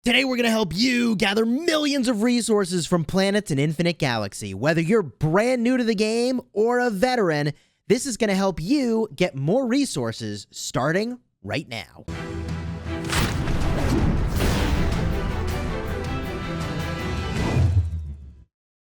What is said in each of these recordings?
Today we're going to help you gather millions of resources from planets in Infinite Galaxy. Whether you're brand new to the game or a veteran, this is going to help you get more resources starting right now.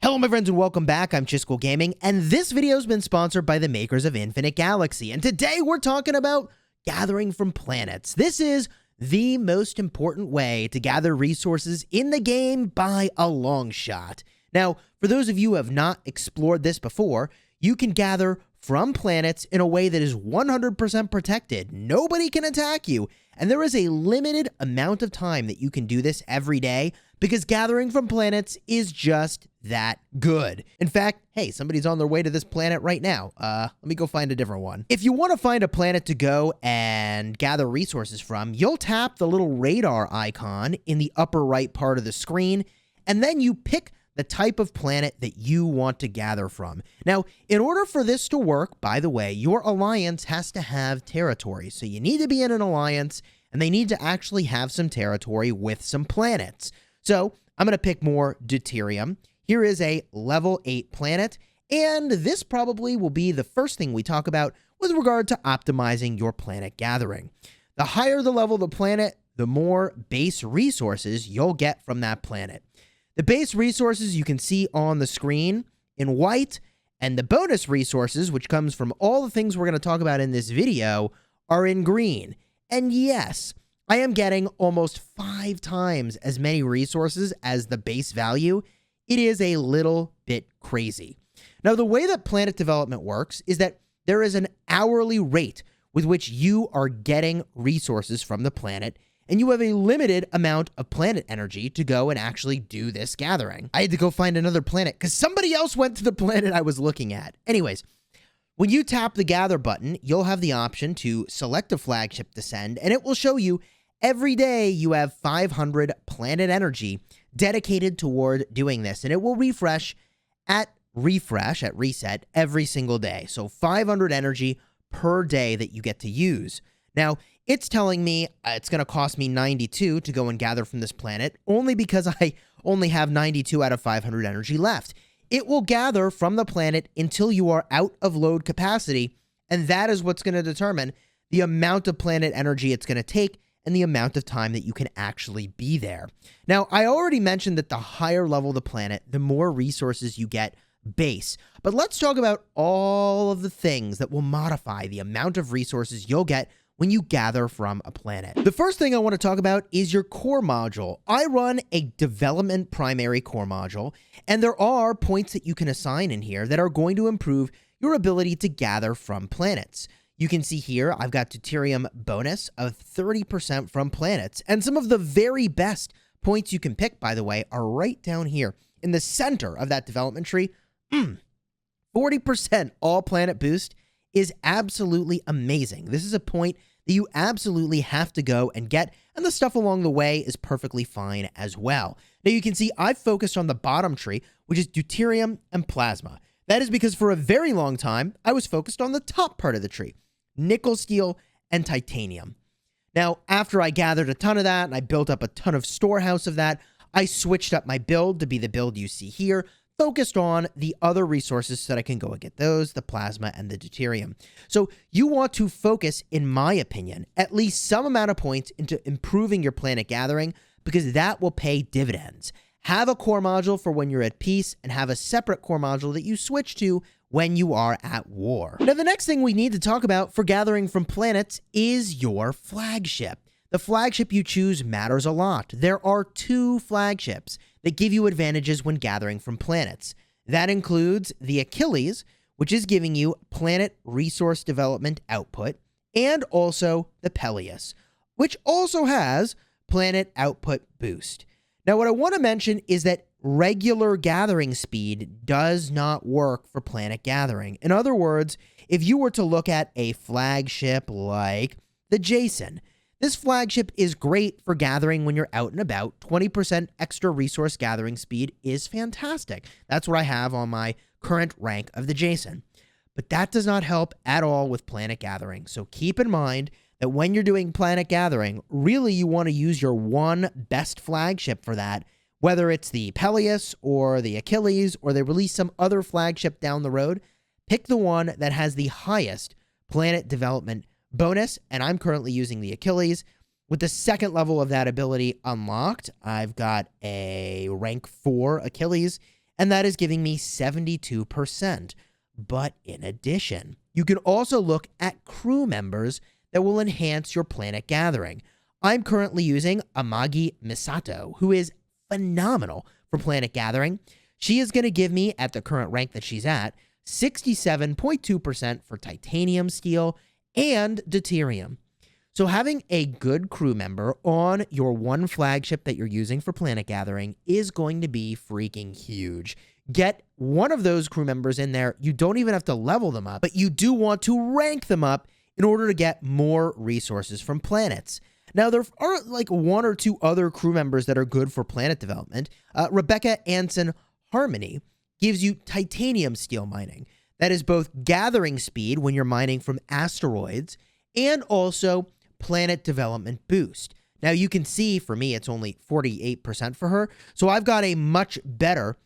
Hello my friends and welcome back. I'm Chisgule Gaming and this video has been sponsored by the makers of Infinite Galaxy. And today we're talking about gathering from planets. This is the most important way to gather resources in the game by a long shot. Now, for those of you who have not explored this before, you can gather from planets in a way that is 100% protected. Nobody can attack you, and there is a limited amount of time that you can do this every day because gathering from planets is just that good. In fact, hey, somebody's on their way to this planet right now. Let me go find a different one. If you want to find a planet to go and gather resources from, you'll tap the little radar icon in the upper right part of the screen, and then you pick the type of planet that you want to gather from. Now, in order for this to work, by the way, your alliance has to have territory. So you need to be in an alliance, and they need to actually have some territory with some planets. So I'm going to pick more deuterium. Here is a level 8 planet, and this probably will be the first thing we talk about with regard to optimizing your planet gathering. The higher the level of the planet, the more base resources you'll get from that planet. The base resources you can see on the screen in white, and the bonus resources, which comes from all the things we're going to talk about in this video, are in green. And yes, I am getting almost 5 times as many resources as the base value. It is a little bit crazy. Now, the way that planet development works is that there is an hourly rate with which you are getting resources from the planet, and you have a limited amount of planet energy to go and actually do this gathering. I had to go find another planet because somebody else went to the planet I was looking at. Anyways, when you tap the gather button, you'll have the option to select a flagship to send, and it will show you every day you have 500 planet energy dedicated toward doing this, and it will refresh at reset every single day. So 500 energy per day that you get to use. Now, it's telling me it's going to cost me 92 to go and gather from this planet, only because I only have 92 out of 500 energy left. It will gather from the planet until you are out of load capacity, and that is what's going to determine the amount of planet energy it's going to take and the amount of time that you can actually be there. Now, I already mentioned that the higher level the planet, the more resources you get base. But let's talk about all of the things that will modify the amount of resources you'll get when you gather from a planet. The first thing I want to talk about is your core module. I run a development primary core module, and there are points that you can assign in here that are going to improve your ability to gather from planets. You can see here, I've got deuterium bonus of 30% from planets. And some of the very best points you can pick, by the way, are right down here in the center of that development tree. 40% all planet boost is absolutely amazing. This is a point that you absolutely have to go and get, and the stuff along the way is perfectly fine as well. Now you can see I've focused on the bottom tree, which is deuterium and plasma. That is because for a very long time, I was focused on the top part of the tree. Nickel, steel, and titanium. Now, after I gathered a ton of that and I built up a ton of storehouse of that, I switched up my build to be the build you see here, focused on the other resources so that I can go and get those, the plasma and the deuterium. So you want to focus, in my opinion, at least some amount of points into improving your planet gathering because that will pay dividends. Have a core module for when you're at peace and have a separate core module that you switch to when you are at war. Now, the next thing we need to talk about for gathering from planets is your flagship. The flagship you choose matters a lot. There are 2 flagships that give you advantages when gathering from planets. That includes the Achilles, which is giving you planet resource development output, and also the Peleus, which also has planet output boost. Now, what I want to mention is that regular gathering speed does not work for planet gathering. In other words, if you were to look at a flagship like the Jason, this flagship is great for gathering when you're out and about. 20% extra resource gathering speed is fantastic. That's what I have on my current rank of the Jason. But that does not help at all with planet gathering. So keep in mind that when you're doing planet gathering, really you want to use your one best flagship for that, whether it's the Peleus or the Achilles, or they release some other flagship down the road. Pick the one that has the highest planet development bonus, and I'm currently using the Achilles. With the second level of that ability unlocked, I've got a rank 4 Achilles, and that is giving me 72%. But in addition, you can also look at crew members that will enhance your planet gathering. I'm currently using Amagi Misato, who is phenomenal for planet gathering. She is going to give me, at the current rank that she's at, 67.2% for titanium, steel, and deuterium. So having a good crew member on your one flagship that you're using for planet gathering is going to be freaking huge. Get one of those crew members in there. You don't even have to level them up, but you do want to rank them up in order to get more resources from planets. Now, there are like one or two other crew members that are good for planet development. Rebecca Anson Harmony gives you titanium steel mining. That is both gathering speed when you're mining from asteroids and also planet development boost. Now, you can see for me, it's only 48% for her. So I've got a much better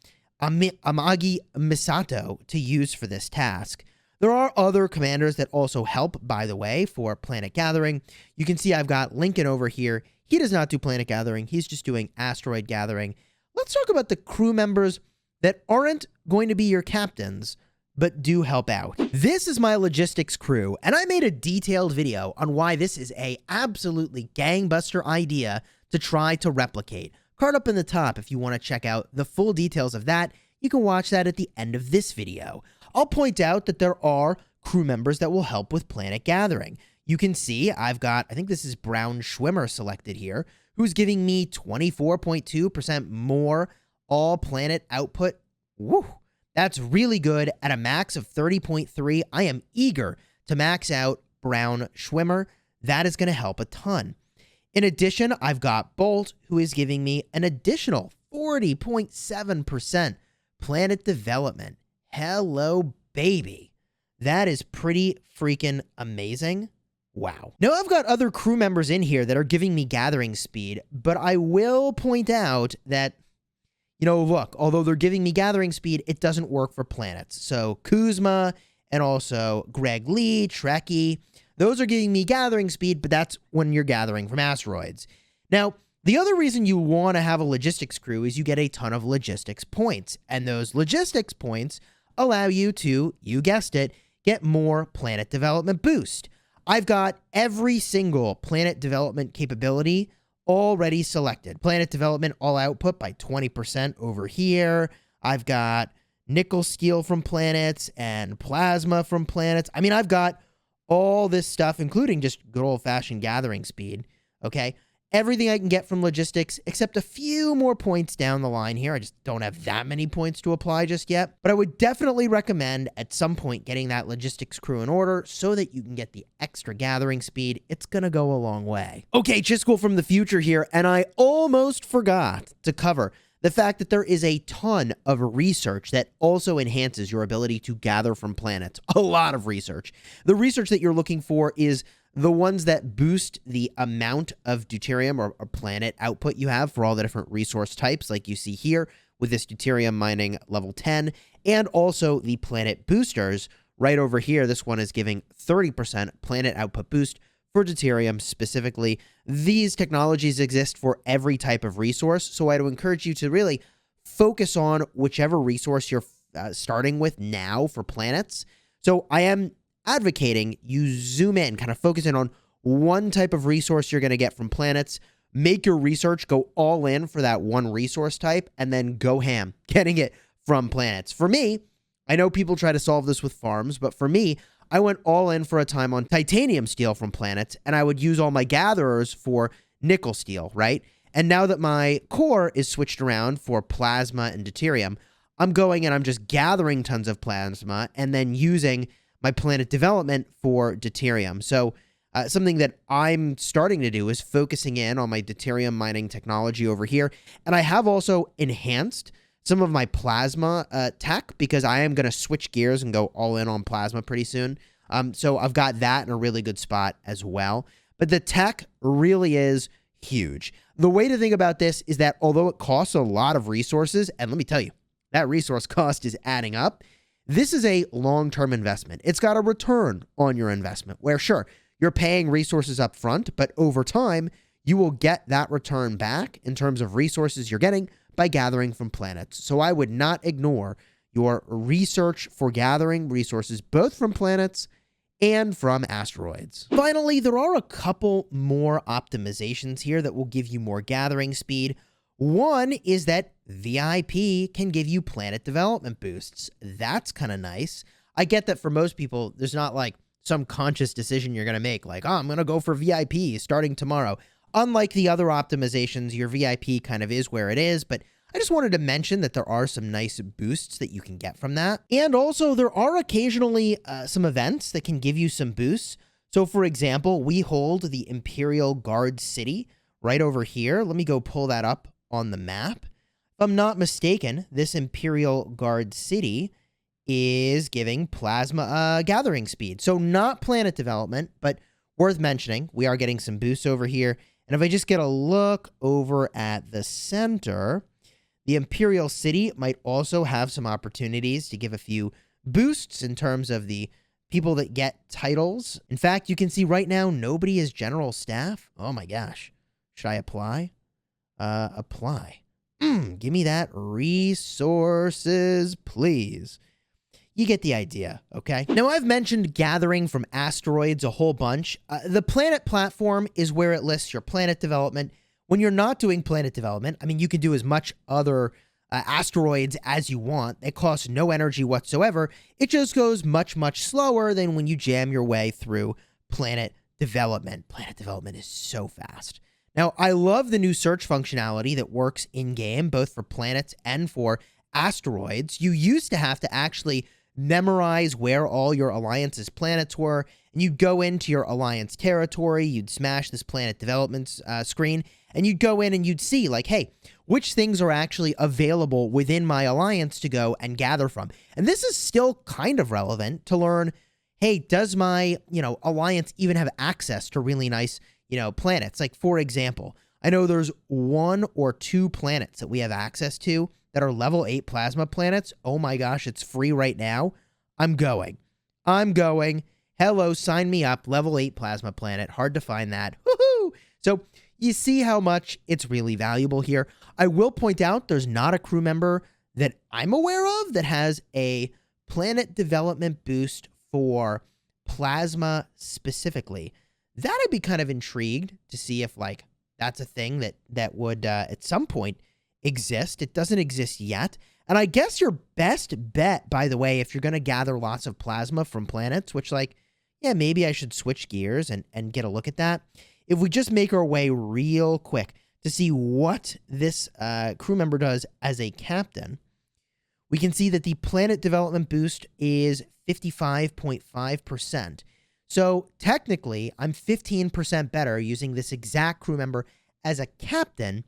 Amagi Misato to use for this task. There are other commanders that also help, by the way, for planet gathering. You can see I've got Lincoln over here. He does not do planet gathering. He's just doing asteroid gathering. Let's talk about the crew members that aren't going to be your captains, but do help out. This is my logistics crew, and I made a detailed video on why this is a absolutely gangbuster idea to try to replicate. Card up in the top if you want to check out the full details of that. You can watch that at the end of this video. I'll point out that there are crew members that will help with planet gathering. You can see I've got, I think this is Brown Schwimmer selected here, who's giving me 24.2% more all planet output. Woo! That's really good. At a max of 30.3, I am eager to max out Brown Schwimmer. That is going to help a ton. In addition, I've got Bolt, who is giving me an additional 40.7% planet development. Hello, baby. That is pretty freaking amazing. Wow. Now, I've got other crew members in here that are giving me gathering speed, but I will point out that, you know, look, although they're giving me gathering speed, it doesn't work for planets. So Kuzma and also Greg Lee, Trekkie, those are giving me gathering speed, but that's when you're gathering from asteroids. Now, the other reason you want to have a logistics crew is you get a ton of logistics points, and those logistics points allow you to, you guessed it, get more planet development boost. I've got every single planet development capability already selected. Planet development all output by 20% over here. I've got nickel steel from planets and plasma from planets. I mean, I've got all this stuff, including just good old-fashioned gathering speed, okay? Everything I can get from logistics, except a few more points down the line here. I just don't have that many points to apply just yet. But I would definitely recommend at some point getting that logistics crew in order so that you can get the extra gathering speed. It's going to go a long way. Okay, Chisgule from the future here, and I almost forgot to cover the fact that there is a ton of research that also enhances your ability to gather from planets. A lot of research. The research that you're looking for is the ones that boost the amount of deuterium or planet output you have for all the different resource types, like you see here with this deuterium mining level 10, and also the planet boosters right over here. This one is giving 30% planet output boost for deuterium specifically. These technologies exist for every type of resource, so I'd encourage you to really focus on whichever resource you're starting with now for planets. So I am advocating you zoom in, kind of focus in on one type of resource you're going to get from planets, make your research go all in for that one resource type, and then go ham getting it from planets. For me, I know people try to solve this with farms, but for me, I went all in for a time on titanium steel from planets, and I would use all my gatherers for nickel steel, right? And now that my core is switched around for plasma and deuterium, I'm going and I'm just gathering tons of plasma and then using my planet development for deuterium. So something that I'm starting to do is focusing in on my deuterium mining technology over here. And I have also enhanced some of my plasma tech because I am going to switch gears and go all in on plasma pretty soon. So I've got that in a really good spot as well. but the tech really is huge. The way to think about this is that although it costs a lot of resources, and let me tell you, that resource cost is adding up, this is a long-term investment. It's got a return on your investment where, sure, you're paying resources up front, but over time, you will get that return back in terms of resources you're getting by gathering from planets. So I would not ignore your research for gathering resources both from planets and from asteroids. Finally, there are a couple more optimizations here that will give you more gathering speed. One is that VIP can give you planet development boosts. That's kind of nice. I get that for most people, there's not like some conscious decision you're going to make, like, oh, I'm going to go for VIP starting tomorrow. Unlike the other optimizations, your VIP kind of is where it is, but I just wanted to mention that there are some nice boosts that you can get from that. And also, there are occasionally some events that can give you some boosts. So, for example, we hold the Imperial Guard City right over here. Let me go pull that up on the map. If I'm not mistaken, this Imperial Guard City is giving plasma gathering speed. So, not planet development, but worth mentioning. We are getting some boosts over here. And if I just get a look over at the center, the Imperial City might also have some opportunities to give a few boosts in terms of the people that get titles. In fact, you can see right now, nobody is general staff. Oh my gosh. Should I apply? Apply. Give me that resources, please. You get the idea, okay? Now, I've mentioned gathering from asteroids a whole bunch. The planet platform is where it lists your planet development. When you're not doing planet development, I mean, you can do as much other asteroids as you want. It costs no energy whatsoever. It just goes much, much slower than when you jam your way through planet development. Planet development is so fast. Now, I love the new search functionality that works in-game, both for planets and for asteroids. You used to have to actually memorize where all your alliance's planets were, and you'd go into your alliance territory, you'd smash this planet development screen, and you'd go in and you'd see, like, hey, which things are actually available within my alliance to go and gather from. And this is still kind of relevant to learn, hey, does my, alliance even have access to really nice, planets? Like, for example, I know there's 1 or 2 planets that we have access to that are level 8 plasma planets. Oh my gosh, it's free right now. I'm going. Hello, sign me up. Level 8 plasma planet. Hard to find that. Woohoo! So you see how much it's really valuable here. I will point out there's not a crew member that I'm aware of that has a planet development boost for plasma specifically. That I'd be kind of intrigued to see if, like, that's a thing that would at some point exist. It doesn't exist yet. And I guess your best bet, by the way, if you're going to gather lots of plasma from planets, which, like, yeah, maybe I should switch gears and get a look at that. If we just make our way real quick to see what this crew member does as a captain, we can see that the planet development boost is 55.5%. So technically, I'm 15% better using this exact crew member as a captain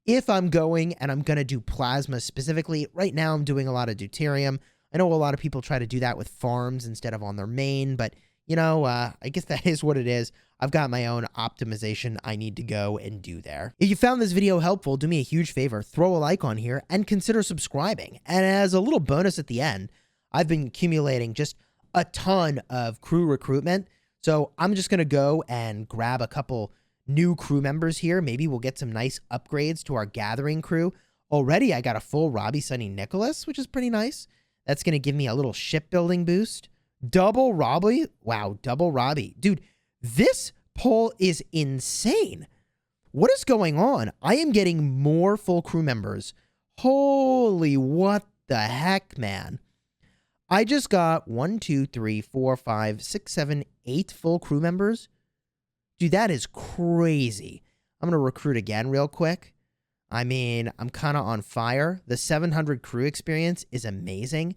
if I'm going and I'm going to do plasma specifically. Right now, I'm doing a lot of deuterium. I know a lot of people try to do that with farms instead of on their main, but, I guess that is what it is. I've got my own optimization I need to go and do there. If you found this video helpful, do me a huge favor, throw a like on here and consider subscribing. And as a little bonus at the end, I've been accumulating just a ton of crew recruitment. So I'm just going to go and grab a couple new crew members here. Maybe we'll get some nice upgrades to our gathering crew. Already, I got a full Robbie, Sunny, Nicholas, which is pretty nice. That's going to give me a little shipbuilding boost. Double Robbie. Wow, double Robbie. Dude, this poll is insane. What is going on? I am getting more full crew members. Holy, what the heck, man. I just got 1, 2, 3, 4, 5, 6, 7, 8 full crew members. Dude, that is crazy. I'm going to recruit again real quick. I mean, I'm kind of on fire. The 700 crew experience is amazing.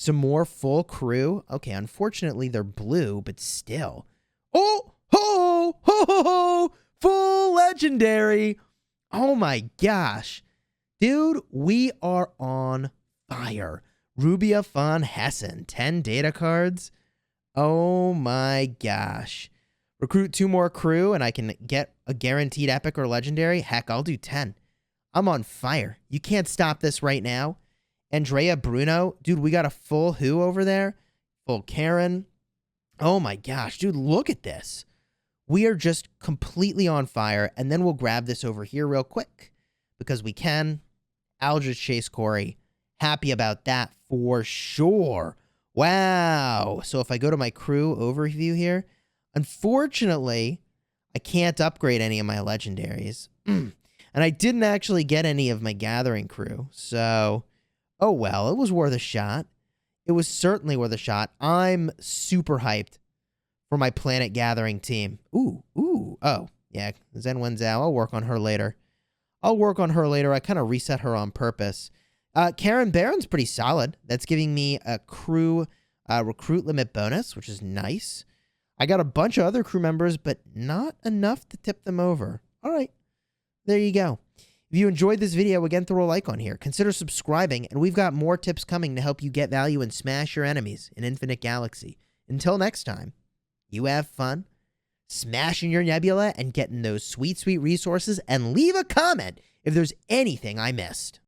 Some more full crew. Okay, unfortunately, they're blue, but still. Oh, ho, ho, ho, ho, full legendary. Oh my gosh. Dude, we are on fire. Rubia von Hessen, 10 data cards. Oh my gosh. Recruit 2 more crew and I can get a guaranteed epic or legendary. Heck, I'll do 10. I'm on fire. You can't stop this right now. Andrea, Bruno. Dude, we got a full who over there? Full Karen. Oh my gosh, dude, look at this. We are just completely on fire. And then we'll grab this over here real quick because we can. I'll just chase Corey. Happy about that for sure. Wow. So if I go to my crew overview here, unfortunately, I can't upgrade any of my legendaries. And I didn't actually get any of my gathering crew. So, oh well, it was worth a shot. It was certainly worth a shot. I'm super hyped for my planet gathering team. Oh, yeah, Zen Wenzhou. I'll work on her later. I kind of reset her on purpose. Karen Barron's pretty solid. That's giving me a crew recruit limit bonus, which is nice. I got a bunch of other crew members, but not enough to tip them over. All right, there you go. If you enjoyed this video, again, throw a like on here. Consider subscribing, and we've got more tips coming to help you get value and smash your enemies in Infinite Galaxy. Until next time, you have fun smashing your nebula and getting those sweet, sweet resources, and leave a comment if there's anything I missed.